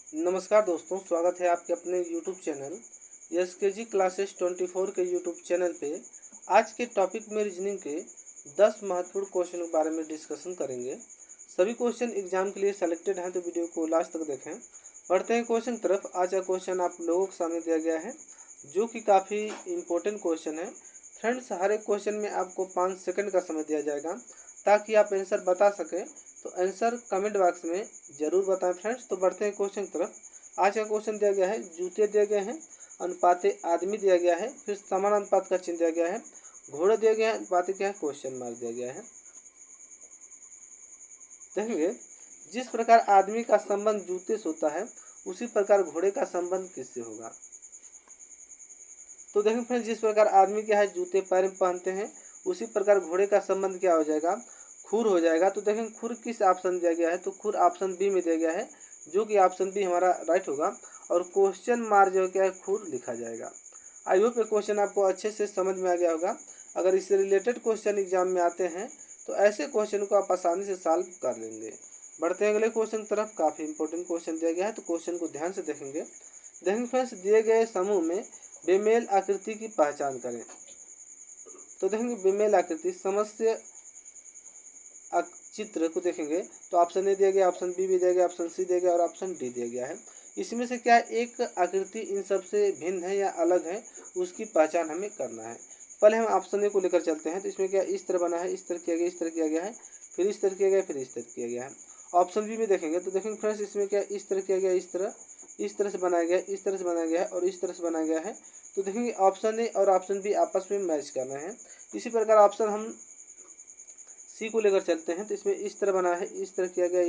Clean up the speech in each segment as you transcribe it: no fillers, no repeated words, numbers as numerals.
नमस्कार दोस्तों, स्वागत है आपके अपने YouTube चैनल SKG क्लासेस 24 के YouTube चैनल पे। आज के टॉपिक में रीजनिंग के 10 महत्वपूर्ण क्वेश्चन के बारे में डिस्कशन करेंगे। सभी क्वेश्चन एग्जाम के लिए सेलेक्टेड हैं, तो वीडियो को लास्ट तक देखें। बढ़ते हैं क्वेश्चन की तरफ। आज का क्वेश्चन आप लोगों के सामने दिया गया है, जो कि काफ़ी इम्पोर्टेंट क्वेश्चन है। फ्रेंड्स, हर एक क्वेश्चन में आपको 5 सेकंड का समय दिया जाएगा ताकि आप आंसर बता सकें। तो आंसर कमेंट बॉक्स में ज़रूर बताएं फ्रेंड्स। तो बढ़ते हैं क्वेश्चन की तरफ। आज का क्वेश्चन दिया गया है, जूते दिए गए हैं, अनुपाते आदमी दिया गया है, फिर समान अनुपात का चिन्ह दिया गया है, घोड़े दिए गए हैं, अनुपाते क्या है, क्वेश्चन मार्क दिया गया है। देखेंगे, जिस प्रकार आदमी का संबंध जूते से होता है, उसी प्रकार घोड़े का संबंध किससे होगा। तो देखें फ्रेंड्स, जिस प्रकार आदमी क्या है जूते पैर में पहनते हैं, उसी प्रकार घोड़े का संबंध क्या हो जाएगा, खुर हो जाएगा। तो देखें खुर किस ऑप्शन दिया गया है, तो खुर ऑप्शन बी में दिया गया है, जो कि ऑप्शन बी हमारा राइट होगा। और क्वेश्चन मार्क जो क्या है, खुर लिखा जाएगा। आई होप ये क्वेश्चन आपको अच्छे से समझ में आ गया होगा। अगर इससे रिलेटेड क्वेश्चन एग्जाम में आते हैं तो ऐसे क्वेश्चन को आप आसानी से सॉल्व कर लेंगे। बढ़ते हैं अगले क्वेश्चन की तरफ। काफ़ी इंपॉर्टेंट क्वेश्चन दिया गया है, तो क्वेश्चन को ध्यान से देखेंगे। देखेंगे फ्रेंड्स, दिए गए समूह में बेमेल आकृति की पहचान करें। तो देखेंगे बेमेल आकृति समस्या चित्र को देखेंगे तो ऑप्शन ए दिया गया, ऑप्शन बी भी दिया गया, ऑप्शन सी दिया गया और ऑप्शन डी दिया गया है। इसमें से क्या एक आकृति इन सबसे भिन्न है या अलग है, उसकी पहचान हमें करना है। पहले हम ऑप्शन ए को लेकर चलते हैं। तो इसमें क्या इस तरह बना है, इस तरह किया गया, इस तरह किया गया है, फिर इस तरह किया गया, फिर इस तरह किया गया है। ऑप्शन बी में देखेंगे तो देखेंगे फ्रेंड्स, इसमें क्या इस तरह किया गया, इस तरह से बनाया गया, इस तरह से बनाया गया है और इस तरह से बनाया गया है। तो देखेंगे ऑप्शन ए और ऑप्शन बी आपस में मैच कर रहे हैं। इसी प्रकार ऑप्शन हम सी को लेकर चलते हैं। तो इसमें इस तरह बना है, इस तरह किया गया,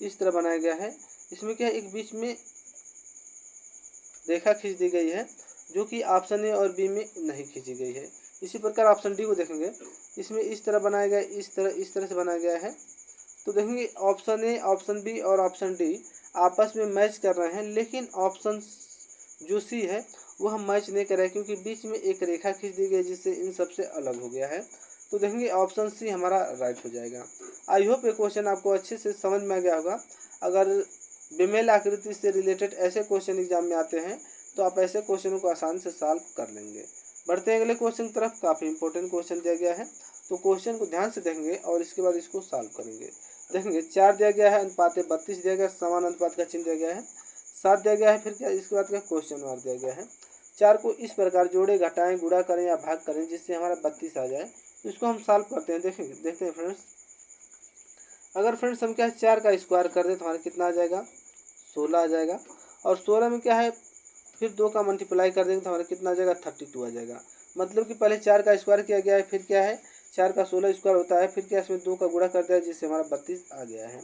इस तरह बनाया गया है। इसमें क्या एक बीच में रेखा खींच दी गई है, जो कि ऑप्शन ए और बी में नहीं खींची गई है। इसी प्रकार ऑप्शन डी को देखेंगे, इसमें इस तरह बनाया गया, इस तरह से बनाया गया है। तो देखेंगे ऑप्शन ए, ऑप्शन बी और ऑप्शन डी आपस में मैच कर रहे हैं, लेकिन ऑप्शन जो सी है वह मैच नहीं कर रहा है, क्योंकि बीच में एक रेखा खींच दी गई जिससे इन सबसे अलग हो गया है। तो देखेंगे ऑप्शन सी हमारा राइट हो जाएगा। आई होप ये क्वेश्चन आपको अच्छे से समझ में आ गया होगा। अगर बेमेल आकृति से रिलेटेड ऐसे क्वेश्चन एग्जाम में आते हैं तो आप ऐसे क्वेश्चनों को आसानी से सॉल्व कर लेंगे। बढ़ते हैं अगले क्वेश्चन की तरफ। काफ़ी इंपॉर्टेंट क्वेश्चन दिया गया है, तो क्वेश्चन को ध्यान से देखेंगे और इसके बाद इसको सॉल्व करेंगे। देखेंगे 4 दिया गया है, अनुपात 32 दिया गया, समान अनुपात का चिन्ह दिया गया है, 7 दिया गया है, फिर क्या इसके बाद क्या क्वेश्चन मार्क दिया गया है। 4 को इस प्रकार जोड़े, घटाएं, गुणा करें या भाग करें जिससे हमारा 32 आ जाए। तो इसको हम सॉल्व करते हैं। देखेंगे, देखते हैं फ्रेंड्स। अगर फ्रेंड्स हम क्या है 4 का स्क्वायर कर दें तो हमारा कितना आ जाएगा, 16 आ जाएगा। और 16 में क्या है फिर 2 का मल्टीप्लाई कर देंगे तो हमारा कितना आ जाएगा, 32 आ जाएगा। मतलब कि पहले 4 का स्क्वायर किया गया है, फिर क्या है 4 का 16 स्क्वायर होता है, फिर क्या इसमें 2 का गुणा कर दिया जिससे हमारा 32 आ गया है।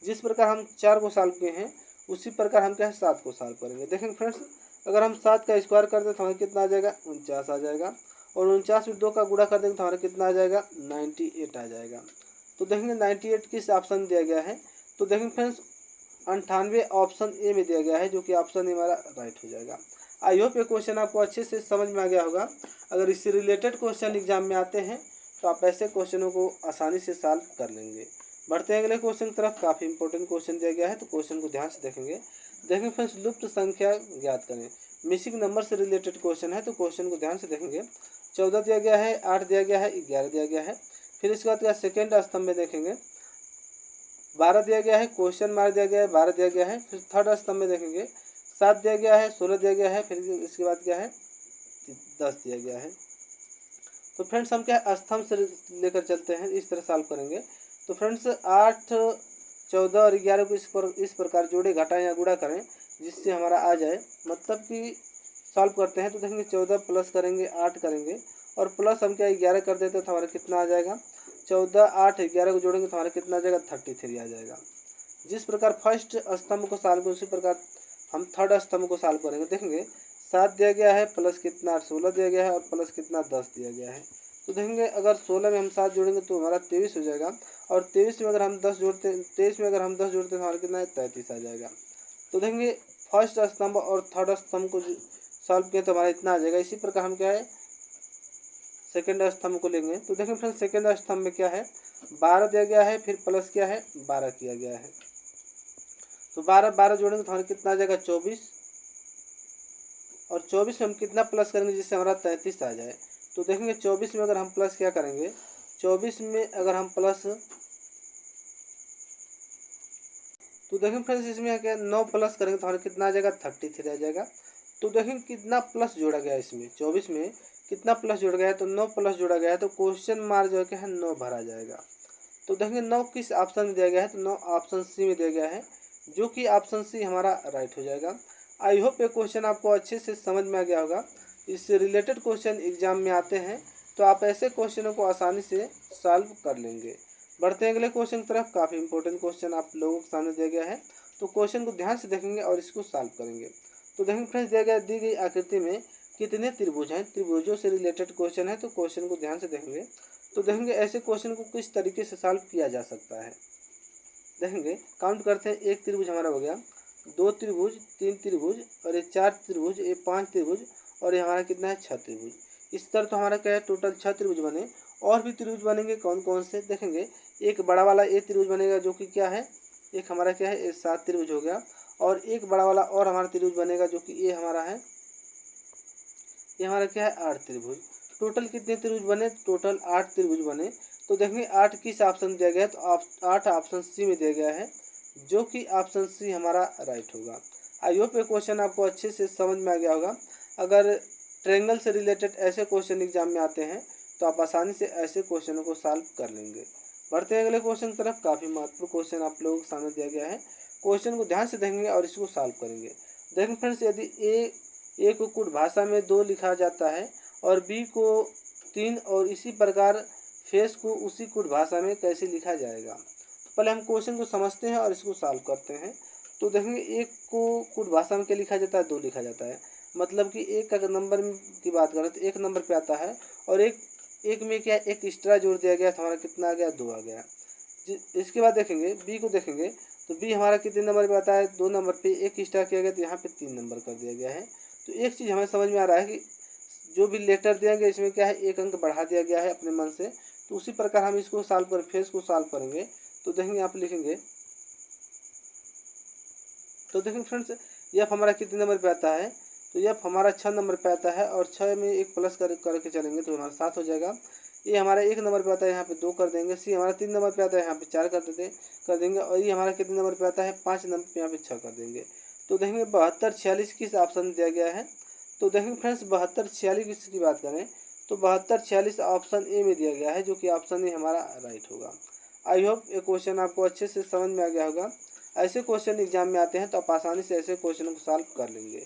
जिस प्रकार हम 4 को सॉल्व किए हैं उसी प्रकार हम क्या है 7 को सॉल्व करेंगे। देखेंगे फ्रेंड्स, अगर हम 7 का स्क्वायर कर दें तो हमें कितना आ जाएगा, 49 आ जाएगा। और 49 में 2 का गुणा कर देंगे तो हमारा कितना आ जाएगा, 98 आ जाएगा। तो देखेंगे 98 किस ऑप्शन दिया गया है। तो देखेंगे फ्रेंड्स 98 ऑप्शन ए में दिया गया है, जो कि ऑप्शन ए हमारा राइट हो जाएगा। आई होप ये क्वेश्चन आपको अच्छे से समझ में आ गया होगा। अगर इससे रिलेटेड क्वेश्चन एग्जाम में आते हैं तो आप ऐसे क्वेश्चनों को आसानी से सॉल्व कर लेंगे। बढ़ते हैं अगले क्वेश्चन की तरफ। काफ़ी इंपॉर्टेंट क्वेश्चन दिया गया है, तो क्वेश्चन को ध्यान से देखेंगे। देखेंगे फ्रेंड्स, लुप्त संख्या ज्ञात करें। मिसिंग नंबर से रिलेटेड क्वेश्चन है, तो क्वेश्चन को ध्यान से देखेंगे। 14 दिया गया है, 8 दिया गया है, 11 दिया गया है। फिर इसके बाद क्या सेकेंड स्तंभ में देखेंगे 12 दिया गया है, क्वेश्चन मार्क दिया गया है, 12 दिया गया है। फिर थर्ड स्तंभ में देखेंगे 7 दिया गया है, 16 दिया गया है, फिर इसके बाद क्या है 10 दिया गया है। तो फ्रेंड्स हम क्या स्तंभ से लेकर चलते हैं, इस तरह सॉल्व करेंगे। तो फ्रेंड्स 8, 14 और 11 को इस प्रकार जोड़े, घटाएं या गुणा करें जिससे हमारा आ जाए। मतलब कि सॉल्व करते हैं तो देखेंगे 14 प्लस करेंगे 8 करेंगे और प्लस हम क्या 11 कर देते हैं तो हमारा कितना आ जाएगा, 14, 8, 11 को जोड़ेंगे तो हमारा कितना आ जाएगा, 33 आ जाएगा। जिस प्रकार फर्स्ट स्तंभ को सॉल्व करें उसी प्रकार हम थर्ड स्तंभ को सॉल्व करेंगे। देखेंगे 7 दिया गया है, प्लस कितना 16 दिया गया है और प्लस कितना 10 दिया गया है। तो देखेंगे अगर 16 में हम 7 जोड़ेंगे तो हमारा 23 हो जाएगा। और 23 में अगर हम 10 जोड़ते 23 में अगर हम 10 जोड़ते हैं तो हमारा कितना है 33 आ जाएगा। तो देखेंगे फर्स्ट स्तंभ और थर्ड स्तंभ को सॉल्व किया तो हमारा इतना आ जाएगा। इसी प्रकार हम क्या है सेकेंड स्तंभ को लेंगे। तो देखें फ्रेंड्स सेकेंड स्तंभ में क्या है 12 दिया गया है, फिर प्लस क्या है 12 किया गया है। तो 12 जोड़ेंगे तो हमारा कितना आ जाएगा 24, और 24 में हम कितना प्लस करेंगे जिससे हमारा 33 आ जाए। तो देखेंगे 24 में अगर हम प्लस क्या करेंगे, 24 में अगर हम प्लस, तो देखेंगे फ्रेंड्स इसमें क्या 9 प्लस करेंगे तो हमारा कितना आ जाएगा 33 आ जाएगा। तो देखेंगे कितना प्लस जोड़ा गया है इसमें, 24 में कितना प्लस जोड़ा गया है, तो 9 प्लस जोड़ा गया है, तो क्वेश्चन मार्क जो है 9 भरा जाएगा। तो देखेंगे 9 किस ऑप्शन में दिया गया है, तो 9 ऑप्शन सी में दिया गया है, जो कि ऑप्शन सी हमारा राइट हो जाएगा। आई होप ये क्वेश्चन आपको अच्छे से समझ में आ गया होगा। इससे रिलेटेड क्वेश्चन एग्जाम में आते हैं तो आप ऐसे क्वेश्चनों को आसानी से सॉल्व कर लेंगे। बढ़ते हैं अगले क्वेश्चन की तरफ। काफ़ी इंपॉर्टेंट क्वेश्चन आप लोगों के सामने दिया गया है, तो क्वेश्चन को ध्यान से देखेंगे और इसको सॉल्व करेंगे। तो देखेंगे फ्रेंड्स दी गई आकृति में कितने त्रिभुज हैं, त्रिभुजों से रिलेटेड क्वेश्चन है, तो क्वेश्चन को ध्यान से देखेंगे। तो देखेंगे ऐसे क्वेश्चन को किस तरीके से सॉल्व किया जा सकता है। देखेंगे काउंट करते हैं, एक त्रिभुज हमारा हो गया, 2 त्रिभुज, 3 त्रिभुज, और ये 4 त्रिभुज, ये 5 त्रिभुज, और ये हमारा कितना है 6 त्रिभुज। इस तरह तो हमारा क्या है टोटल 6 त्रिभुज बने। और भी त्रिभुज बनेंगे कौन कौन से, देखेंगे एक बड़ा वाला ए त्रिभुज बनेगा जो कि क्या है, एक हमारा क्या है 7 त्रिभुज हो गया, और एक बड़ा वाला और हमारा त्रिभुज बनेगा जो कि ये हमारा है, ये हमारा क्या है 8 त्रिभुज। टोटल कितने त्रिभुज बने, टोटल 8 त्रिभुज बने। तो देखेंगे 8 किस ऑप्शन दिया गया है, तो 8 ऑप्शन सी में दिया गया है, जो कि ऑप्शन सी हमारा राइट होगा। आई होप ये क्वेश्चन आपको अच्छे से समझ में आ गया होगा। अगर ट्रायंगल से रिलेटेड ऐसे क्वेश्चन एग्जाम में आते हैं तो आप आसानी से ऐसे क्वेश्चनों को सॉल्व कर लेंगे। बढ़ते हैं अगले क्वेश्चन की तरफ। काफ़ी महत्वपूर्ण क्वेश्चन आप लोगों के सामने दिया गया है, क्वेश्चन को ध्यान से देखेंगे और इसको सॉल्व करेंगे। देखें फ्रेंड्स, यदि ए को कुट भाषा में 2 लिखा जाता है और बी को 3, और इसी प्रकार फेस को उसी कुट भाषा में कैसे लिखा जाएगा। तो पहले हम क्वेश्चन को समझते हैं और इसको सॉल्व करते हैं। तो देखेंगे एक को कुट भाषा में क्या लिखा जाता है, 2 लिखा जाता है, मतलब कि एक का नंबर की बात करें तो 1 नंबर पे आता है, और एक में क्या एक एक्स्ट्रा जोड़ दिया गया तो हमारा कितना आ गया 2 आ गया। इसके बाद देखेंगे बी को, देखेंगे तो बी हमारा कितने नंबर पे आता है 2 नंबर पे, एक एक्स्ट्रा किया गया तो यहाँ पे 3 नंबर कर दिया गया है। तो एक चीज़ हमें समझ में आ रहा है कि जो भी लेटर दिया गया इसमें क्या है 1 अंक बढ़ा दिया गया है अपने मन से। तो उसी प्रकार हम इसको सॉल्व कर फेस को सॉल्व करेंगे। तो देखेंगे आप लिखेंगे, तो देखेंगे फ्रेंड्स एफ हमारा कितने नंबर पे आता है, तो एफ हमारा 6 नंबर पे आता है, और 6 में एक प्लस करके चलेंगे तो हमारा 7 हो जाएगा। ये हमारा 1 नंबर पे आता है, यहाँ पे 2 कर देंगे। सी हमारा 3 नंबर पे आता है, यहाँ पे 4 कर देंगे। और ये हमारा कितने नंबर पे आता है 5 नंबर पे, यहाँ पे 6 कर देंगे। तो देखेंगे 72 46 किस ऑप्शन दिया गया है। तो देखेंगे फ्रेंड्स 72 46 की बात करें तो 72 46 ऑप्शन ए में दिया गया है, जो कि ऑप्शन ए हमारा राइट होगा। आई होप ये क्वेश्चन आपको अच्छे से समझ में आ गया होगा। ऐसे क्वेश्चन एग्जाम में आते हैं तो आप आसानी से ऐसे क्वेश्चन को सॉल्व कर लेंगे।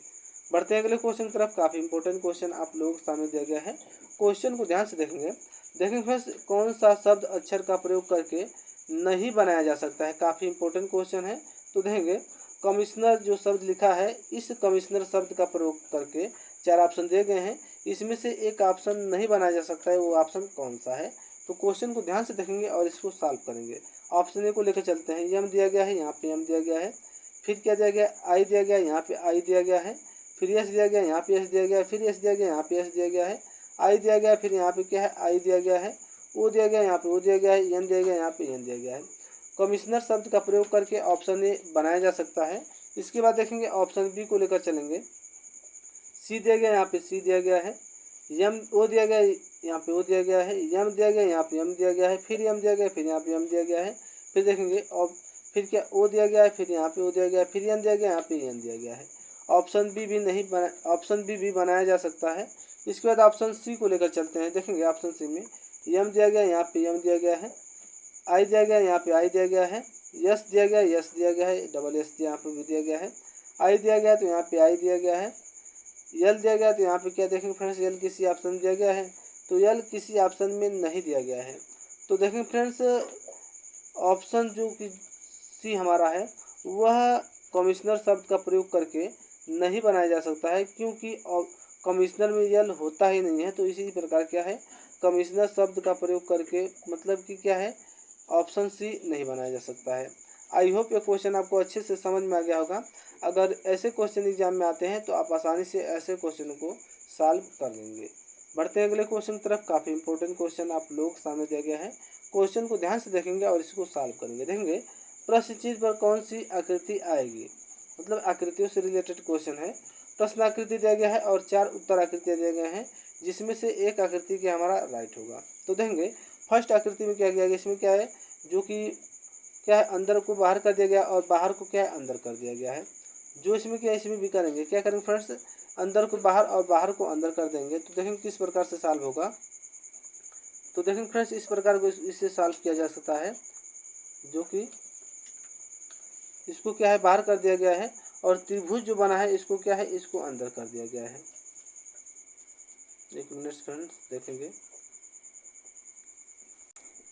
बढ़ते हैं अगले क्वेश्चन की तरफ। काफ़ी इंपॉर्टेंट क्वेश्चन आप लोगों के सामने दिया गया है, क्वेश्चन को ध्यान से देखेंगे। देखेंगे फ्रेंड्स कौन सा शब्द अक्षर का प्रयोग करके नहीं बनाया जा सकता है। काफ़ी इंपॉर्टेंट क्वेश्चन है। तो देखेंगे कमिश्नर जो शब्द लिखा है, इस कमिश्नर शब्द का प्रयोग करके 4 ऑप्शन दिए गए हैं, इसमें से एक ऑप्शन नहीं बनाया जा सकता है, वो ऑप्शन कौन सा है। तो क्वेश्चन को ध्यान से देखेंगे और इसको सॉल्व करेंगे। ऑप्शन ए को लेकर चलते हैं। यम दिया गया है, यहाँ पे यम दिया गया है, फिर क्या दिया गया आई दिया गया, यहाँ पे आई दिया गया है, फिर एस दिया गया, यहाँ पे एस दिया गया, फिर एस दिया गया, यहाँ पे एस दिया गया है, आई दिया गया, फिर यहाँ पे क्या है आई दिया गया है, ओ दिया गया, यहाँ पे ओ दिया गया है, एन दिया गया, यहाँ पे एन दिया गया है। कमिश्नर शब्द का प्रयोग करके ऑप्शन ए बनाया जा सकता है। इसके बाद देखेंगे ऑप्शन बी को लेकर चलेंगे। सी दिया गया, यहाँ पे सी दिया गया है, यम ओ दिया गया, यहाँ पे ओ दिया गया है, यम दिया गया, यहाँ पे यम दिया गया है, फिर यम दिया गया, फिर यहाँ पे यम दिया गया है, फिर देखेंगे और फिर क्या ओ दिया गया है, फिर यहाँ पे ओ दिया गया है, फिर एन दिया गया, यहाँ पे एन दिया गया है। ऑप्शन बी भी नहीं बना, ऑप्शन बी भी बनाया जा सकता है। इसके बाद ऑप्शन सी को लेकर चलते हैं। देखेंगे ऑप्शन सी में यम दिया गया, यहाँ पे यम दिया गया है, आई दिया गया, यहाँ पे आई दिया गया है, यस दिया गया, यस दिया गया है, डबल एस यहाँ पे भी दिया गया है, आई दिया गया तो यहाँ पे आई दिया गया है, यल दिया गया तो यहाँ पे क्या देखेंगे फ्रेंड्स यल किसी ऑप्शन में दिया गया है, तो यल किसी ऑप्शन में नहीं दिया गया है। तो देखेंगे फ्रेंड्स ऑप्शन जो कि सी हमारा है वह कमिश्नर शब्द का प्रयोग करके नहीं बनाया जा सकता है, क्योंकि कमिश्नर में यल होता ही नहीं है। तो इसी प्रकार क्या है कमिश्नर शब्द का प्रयोग करके मतलब कि क्या है ऑप्शन सी नहीं बनाया जा सकता है। आई होप ये क्वेश्चन आपको अच्छे से समझ में आ गया होगा। अगर ऐसे क्वेश्चन एग्जाम में आते हैं तो आप आसानी से ऐसे क्वेश्चन को सॉल्व कर लेंगे। बढ़ते हैं अगले क्वेश्चन की तरफ। काफ़ी इंपॉर्टेंट क्वेश्चन आप लोग सामने दिया गया है, क्वेश्चन को ध्यान से देखेंगे और इसको सॉल्व करेंगे। देखेंगे प्रश्न चिन्ह पर कौन सी आकृति आएगी, मतलब आकृतियों से रिलेटेड क्वेश्चन है। प्रश्न आकृति दिया गया है और 4 उत्तर आकृतियाँ दिए गए हैं, जिसमें से एक आकृति क्या हमारा राइट होगा। तो देखेंगे फर्स्ट आकृति में क्या किया गया, इसमें क्या है जो कि क्या है अंदर को बाहर कर दिया गया और बाहर को क्या है अंदर कर दिया गया है। जो इसमें क्या है इसमें भी करेंगे, क्या करेंगे फ्रेंड्स, अंदर को बाहर और बाहर को अंदर कर देंगे। तो देखेंगे किस प्रकार से सॉल्व होगा। तो देखेंगे फ्रेंड्स इस प्रकार को इससे सॉल्व किया जा सकता है, जो कि इसको क्या है बाहर कर दिया गया है और त्रिभुज जो बना है इसको क्या है इसको अंदर कर दिया गया है। एक मिनट फ्रेंड्स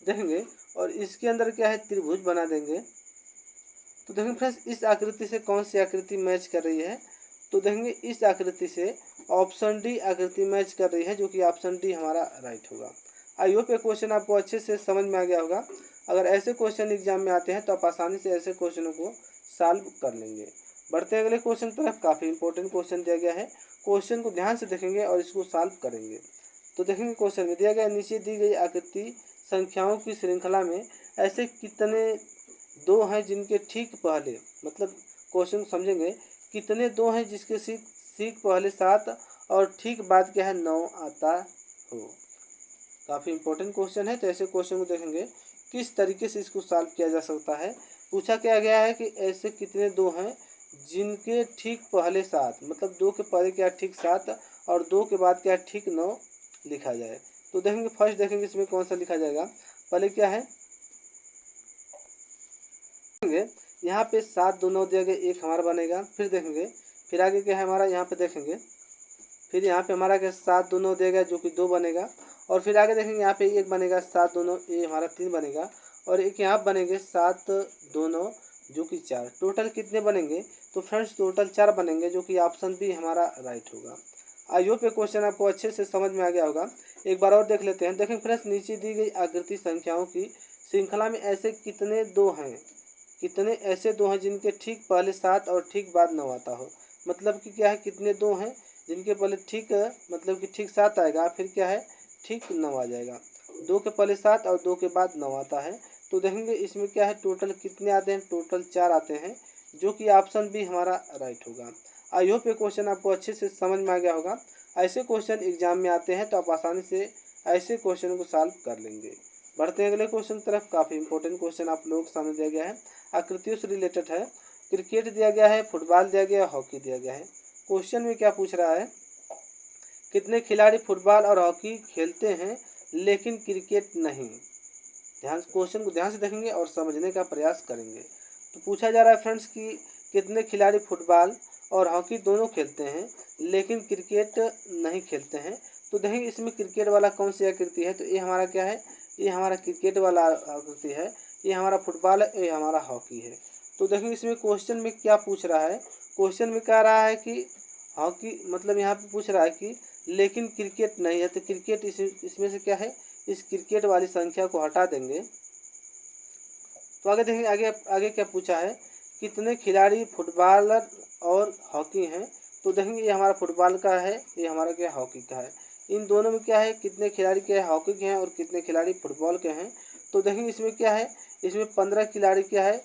देखेंगे और इसके अंदर क्या है त्रिभुज बना देंगे। तो देखेंगे फ्रेंड्स इस आकृति से कौन सी आकृति मैच कर रही है। तो देखेंगे इस आकृति से ऑप्शन डी आकृति मैच कर रही है, जो कि ऑप्शन डी हमारा राइट होगा। आई होप ये क्वेश्चन आपको अच्छे से समझ में आ गया होगा। अगर ऐसे क्वेश्चन एग्जाम में आते हैं तो आप आसानी से ऐसे क्वेश्चनों को सॉल्व कर लेंगे। बढ़ते हैं अगले क्वेश्चन तरफ। काफ़ी इंपॉर्टेंट क्वेश्चन दिया गया है, क्वेश्चन को ध्यान से देखेंगे और इसको सॉल्व करेंगे। तो देखेंगे क्वेश्चन में दिया गया नीचे दी गई आकृति संख्याओं की श्रृंखला में ऐसे कितने दो हैं जिनके ठीक पहले, मतलब क्वेश्चन समझेंगे, कितने दो हैं जिसके ठीक पहले 7 और ठीक बाद क्या है 9 आता हो। काफ़ी इंपॉर्टेंट क्वेश्चन है। तो ऐसे क्वेश्चन को देखेंगे किस तरीके से इसको सॉल्व किया जा सकता है। पूछा क्या गया है कि ऐसे कितने दो हैं जिनके ठीक पहले 7, मतलब 2 के पहले क्या ठीक 7 और 2 के बाद क्या ठीक 9 लिखा जाए। तो देखेंगे फर्स्ट देखेंगे इसमें कौन सा लिखा जाएगा। पहले क्या है यहाँ पे 7 2 9 दिया गया, एक हमारा बनेगा। फिर देखेंगे फिर आगे क्या है हमारा, यहाँ पे देखेंगे फिर यहाँ पे हमारा क्या 7 2 9 दिया गया जो कि 2 बनेगा। और फिर आगे देखेंगे यहाँ पे एक बनेगा 7 2 9, ये हमारा 3 बनेगा। और एक यहाँ बनेंगे 7 2 9 जो कि 4। टोटल कितने बनेंगे, तो फ्रेंड्स टोटल 4 बनेंगे, जो कि ऑप्शन बी हमारा राइट होगा। आई होप ये क्वेश्चन आपको अच्छे से समझ में आ गया होगा। एक बार और देख लेते हैं। देखें फ्रेंड्स नीचे दी गई आकृति संख्याओं की श्रृंखला में ऐसे कितने दो हैं, कितने ऐसे दो हैं जिनके ठीक पहले 7 और ठीक बाद 9 आता हो। मतलब कि क्या है कितने दो हैं जिनके पहले ठीक मतलब कि ठीक 7 आएगा, फिर क्या है ठीक 9 आ जाएगा। 2 के पहले 7 और 2 के बाद 9 आता है। तो देखेंगे इसमें क्या है टोटल कितने आते हैं, टोटल 4 आते हैं, जो कि ऑप्शन बी हमारा राइट होगा। आई होप ये क्वेश्चन आपको अच्छे से समझ में आ गया होगा। ऐसे क्वेश्चन एग्जाम में आते हैं तो आप आसानी से ऐसे क्वेश्चन को सॉल्व कर लेंगे। बढ़ते हैं अगले क्वेश्चन तरफ। काफ़ी इंपॉर्टेंट क्वेश्चन आप लोगों के सामने दिया गया है, आकृतियों से रिलेटेड है। क्रिकेट दिया गया है, फुटबॉल दिया गया है, हॉकी दिया गया है। क्वेश्चन में क्या पूछ रहा है, कितने खिलाड़ी फुटबॉल और हॉकी खेलते हैं लेकिन क्रिकेट नहीं। ध्यान क्वेश्चन को ध्यान से देखेंगे और समझने का प्रयास करेंगे। तो पूछा जा रहा है फ्रेंड्स कि कितने खिलाड़ी फुटबॉल और हॉकी दोनों खेलते हैं लेकिन क्रिकेट नहीं खेलते हैं। तो देखेंगे इसमें क्रिकेट वाला कौन सी आकृति है। तो ये हमारा क्या है, ये हमारा क्रिकेट वाला आकृति है, ये हमारा फुटबॉल है, ये हमारा हॉकी है। तो देखेंगे इसमें क्वेश्चन में क्या पूछ रहा है। क्वेश्चन में कह रहा है कि हॉकी, मतलब यहाँ पे पूछ रहा है कि लेकिन क्रिकेट नहीं है। तो क्रिकेट इसमें से क्या है, इस क्रिकेट वाली संख्या को हटा देंगे। तो आगे देखेंगे आगे आगे क्या पूछा है, कितने खिलाड़ी फुटबॉलर और हॉकी हैं। तो देखेंगे ये हमारा फुटबॉल का है, ये हमारा क्या हॉकी का है। इन दोनों में क्या है कितने खिलाड़ी क्या है हॉकी के हैं और कितने खिलाड़ी फुटबॉल के हैं। तो देखेंगे इसमें क्या है, इसमें 15 खिलाड़ी क्या है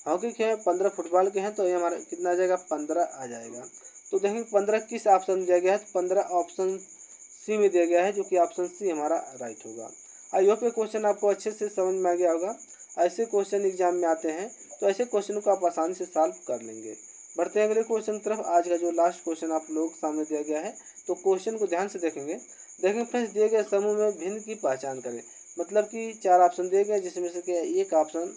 हॉकी के हैं, 15 फुटबॉल के हैं। तो ये हमारा कितना आ जाएगा 15 आ जाएगा। तो देखेंगे 15 किस ऑप्शन में दिया गया है, तो 15 ऑप्शन सी में दिया गया है, जो कि ऑप्शन सी हमारा राइट होगा। आई होप ये क्वेश्चन आपको अच्छे से समझ में आ गया होगा। ऐसे क्वेश्चन एग्जाम में आते हैं तो ऐसे क्वेश्चन को आप आसानी से सॉल्व कर लेंगे। बढ़ते हैं अगले क्वेश्चन तरफ। आज का जो लास्ट क्वेश्चन आप लोग सामने दिया गया है, तो क्वेश्चन को ध्यान से देखेंगे। देखेंगे फ्रेंड्स दिए गए समूह में भिन्न की पहचान करें। मतलब कि 4 ऑप्शन दिए गए जिसमें से क्या एक ऑप्शन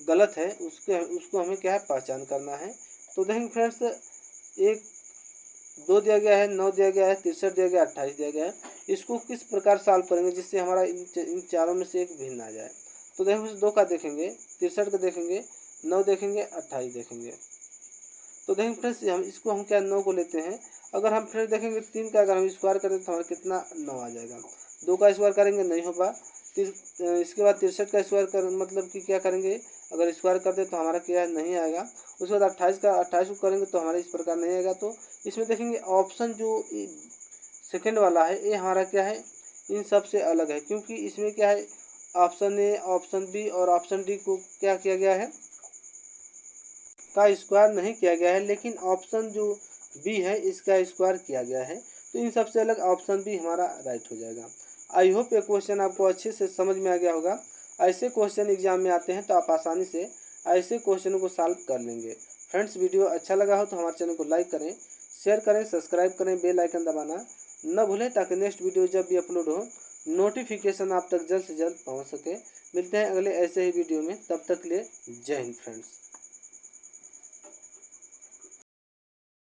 गलत है, उसको हमें क्या है पहचान करना है। तो देखेंगे फ्रेंड्स 1 2 दिया गया है, 9 दिया गया है, 63 दिया गया है, 28 दिया गया है। इसको किस प्रकार सॉल्व करेंगे जिससे हमारा इन चारों में से एक भिन्न आ जाए। तो देखेंगे 2 का देखेंगे, 63 का देखेंगे, 9 देखेंगे, 28 देखेंगे। तो देखेंगे फ्रेंड्स हम इसको हम क्या 9 को लेते हैं। अगर हम फ्रेंड्स देखेंगे 3 का अगर हम स्क्वायर करें तो हमारा कितना 9 आ जाएगा। 2 का स्क्वायर करेंगे नहीं होगा। इसके बाद 63 का स्क्वायर कर मतलब कि क्या करेंगे, अगर स्क्वायर कर दे तो हमारा क्या नहीं आएगा। उसके बाद 28 को करेंगे तो हमारा इस प्रकार नहीं आएगा। तो इसमें देखेंगे ऑप्शन जो सेकंड वाला है ये हमारा क्या है इन सब से अलग है, क्योंकि इसमें क्या है ऑप्शन ए, ऑप्शन बी और ऑप्शन डी को क्या किया गया है का स्क्वायर नहीं किया गया है, लेकिन ऑप्शन जो बी है इसका स्क्वायर किया गया है। तो इन सबसे अलग ऑप्शन बी हमारा राइट हो जाएगा। आई होप ये क्वेश्चन आपको अच्छे से समझ में आ गया होगा। ऐसे क्वेश्चन एग्जाम में आते हैं तो आप आसानी से ऐसे क्वेश्चनों को सॉल्व कर लेंगे। फ्रेंड्स, वीडियो अच्छा लगा हो तो हमारे चैनल को लाइक करें, शेयर करें, सब्सक्राइब करें, बेल आइकन दबाना न भूलें ताकि नेक्स्ट वीडियो जब भी अपलोड हो नोटिफिकेशन आप तक जल्द से जल्द पहुंच सके। मिलते हैं अगले ऐसे ही वीडियो में, तब तक के लिए जय हिंद फ्रेंड्स।